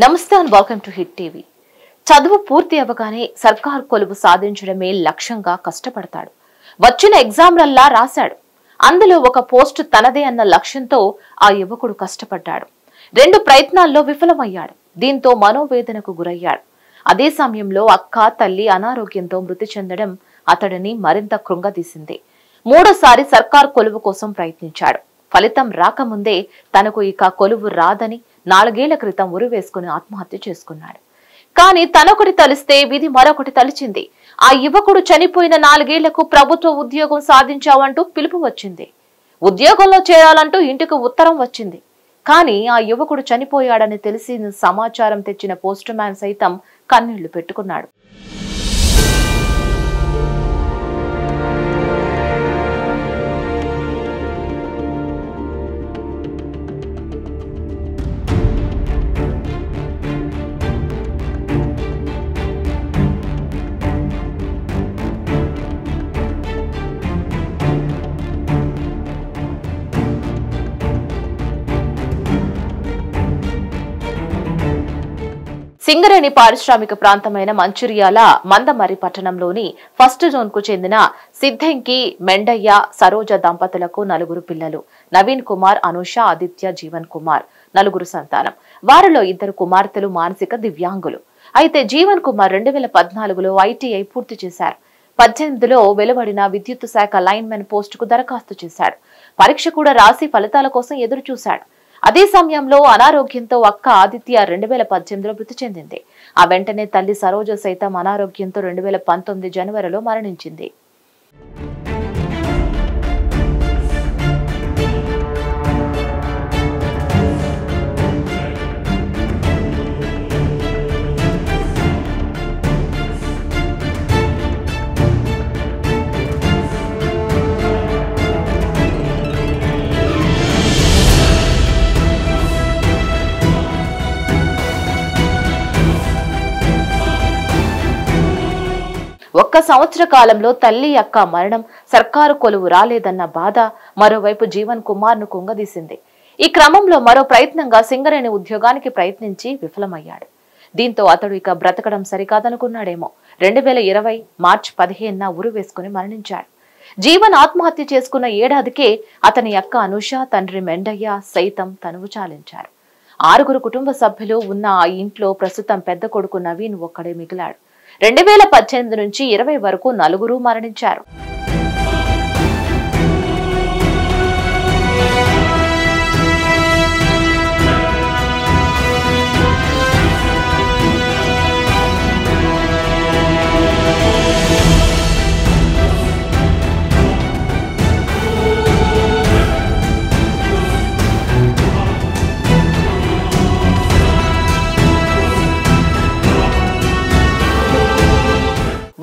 నమస్తే and welcome to hit TV. చదువు పూర్తి అవ్వగానే సర్కార్ కొలువు సాధించడమే లక్ష్యంగా కష్టపడతాడు. వచ్చిన ఎగ్జామ్లల్లా రాశాడు. అందులో ఒక పోస్ట్ తనదే అన్న లక్ష్యంతో ఆ యువకుడు కష్టపడ్డాడు. 2 ప్రయత్నాల్లో విఫలమయ్యాడు. దీంతో మనోవేదనకు గురయ్యాడు. అదే సమయంలో అక్క, తల్లి అనారోగ్యంతో మృతి చెందడం అతడిని మరింత కృంగదీసింది. 3వ సర్కార్ కొలువు కోసం ప్రయత్నించాడు. ఫలితం రాకముందే తనకు ఇక కొలువు రాదని 4 ఏళ్ల క్రితం ఉరివేసుకుని ఆత్మహత్య చేసుకున్నాడు. కానీ తనొకటి తలిస్తే విధి మరొకటి తలిచింది. ఆ యువకుడు చనిపోయిన 4 ఏళ్లకు ప్రభుత్వ ఉద్యోగం సాధించావంటూ పిలుపు వచ్చింది. ఉద్యోగంలో చేరాలంటూ ఇంటికి ఉత్తరం వచ్చింది. కానీ ఆ యువకుడు చనిపోయాడని తెలిసిన సమాచారం తెచ్చిన పోస్ట్ మ్యాన్ సైతం కన్నీళ్లు పెట్టుకున్నాడు. సింగరేణి పారిశ్రామిక ప్రాంతమైన మంచిర్యాల మందమర్రి పట్టణంలోని ఫస్ట్ జోన్ కు చెందిన సిద్ధంకి, మెండయ్య, సరోజ దంపతులకు 4 పిల్లలు. నవీన్ కుమార్, అనుష, ఆదిత్య, జీవన్ కుమార్ 4 సంతానం. వారిలో 2 కుమార్తెలు మానసిక దివ్యాంగులు. అయితే జీవన్ కుమార్ 2014లో ITI పూర్తి చేశారు. 18లో వెలువడిన విద్యుత్ శాఖ లైన్మెన్ పోస్టుకు దరఖాస్తు చేశాడు. పరీక్ష కూడా రాసి ఫలితాల కోసం ఎదురు చూశాడు. అదే సమయంలో అనారోగ్యంతో అక్క ఆదిత్య 2018లో మృతి చెందింది. ఆ వెంటనే తల్లి సరోజ సైతం అనారోగ్యంతో 2019 జనవరిలో మరణించింది. ఒక్క సంవత్సర కాలంలో తల్లి, అక్క మరణం, సర్కారు కొలువు రాలేదన్న బాధ మరోవైపు జీవన్ కుమార్ ను కుంగదీసింది. ఈ క్రమంలో మరో ప్రయత్నంగా సింగరేణి ఉద్యోగానికి ప్రయత్నించి విఫలమయ్యాడు. దీంతో అతడు ఇక బ్రతకడం సరికాదనుకున్నాడేమో 2020 మార్చి 15న ఉరి వేసుకుని మరణించాడు. జీవన్ ఆత్మహత్య చేసుకున్న ఏడాదికే అతని అక్క అనుష, తండ్రి మెండయ్య సైతం తనువు చాలించారు. 6 కుటుంబ సభ్యులు ఉన్న ఆ ఇంట్లో ప్రస్తుతం పెద్ద కొడుకు నవీన్ ఒక్కడే మిగిలాడు. 2018 నుంచి 20 వరకు 4 మరణించారు.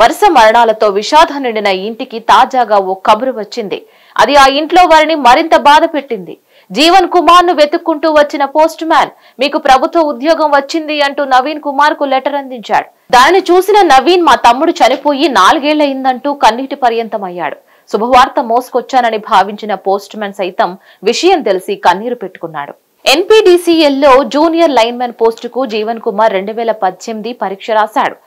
వరుస మరణాలతో విషాదం నిండిన ఇంటికి తాజాగా ఓ కబురు వచ్చింది. అది ఆ ఇంట్లో వారిని మరింత బాధ పెట్టింది. జీవన్ కుమార్ ను వెతుక్కుంటూ వచ్చిన పోస్ట్ మ్యాన్, మీకు ప్రభుత్వ ఉద్యోగం వచ్చింది అంటూ నవీన్ కుమార్ కు లెటర్ అందించాడు. దానిని చూసిన నవీన్, మా తమ్ముడు చనిపోయి 4 ఏళ్లయిందంటూ కన్నీటి పర్యంతమయ్యాడు. శుభవార్త మోసుకొచ్చానని భావించిన పోస్ట్ మ్యాన్ సైతం విషయం తెలిసి కన్నీరు పెట్టుకున్నాడు. NPDCLలో జూనియర్ లైన్మెన్ పోస్టుకు జీవన్ కుమార్ 2018 పరీక్ష రాశాడు.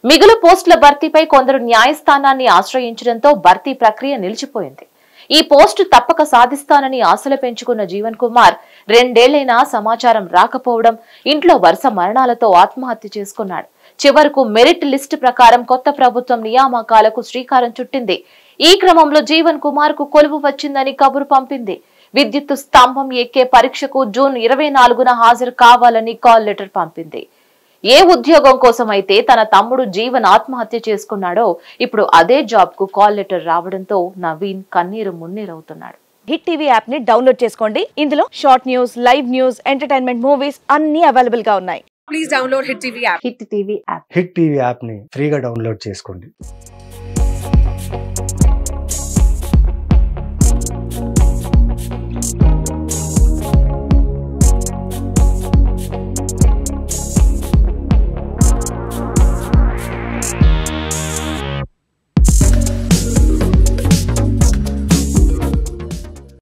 మిగులు పోస్టుల భర్తీపై కొందరు న్యాయస్థానాన్ని ఆశ్రయించడంతో భర్తీ ప్రక్రియ నిలిచిపోయింది. ఈ పోస్టు తప్పక సాధిస్తానని ఆశలు పెంచుకున్న జీవన్ కుమార్ 2 ఏళ్లైనా సమాచారం రాకపోవడం, ఇంట్లో వరుస మరణాలతో ఆత్మహత్య చేసుకున్నాడు. చివరకు మెరిట్ లిస్టు ప్రకారం కొత్త ప్రభుత్వం నియామకాలకు శ్రీకారం చుట్టింది. ఈ క్రమంలో జీవన్ కుమార్ కు కొలువు వచ్చిందని కబురు పంపింది. విద్యుత్ స్తంభం ఎక్కే పరీక్షకు జూన్ 24న హాజరు కావాలని కాల్ లెటర్ పంపింది. ఏ ఉద్యోగం కోసం అయితే తన తమ్ముడు జీవన్ ఆత్మహత్య చేసుకున్నాడో ఇప్పుడు అదే జాబ్ కు కాల్ లెటర్ రావడంతో నవీన్ కన్నీరు మున్నీరవుతున్నాడు. హిట్ టీవీ యాప్ ని డౌన్లోడ్ చేసుకోండి. ఇందులో short news, live news, entertainment movies అన్ని అవైలబుల్ గా ఉన్నాయి. Please download hit TV app. Hit TV app hit TV app ని ఫ్రీగా డౌన్లోడ్ చేసుకోండి.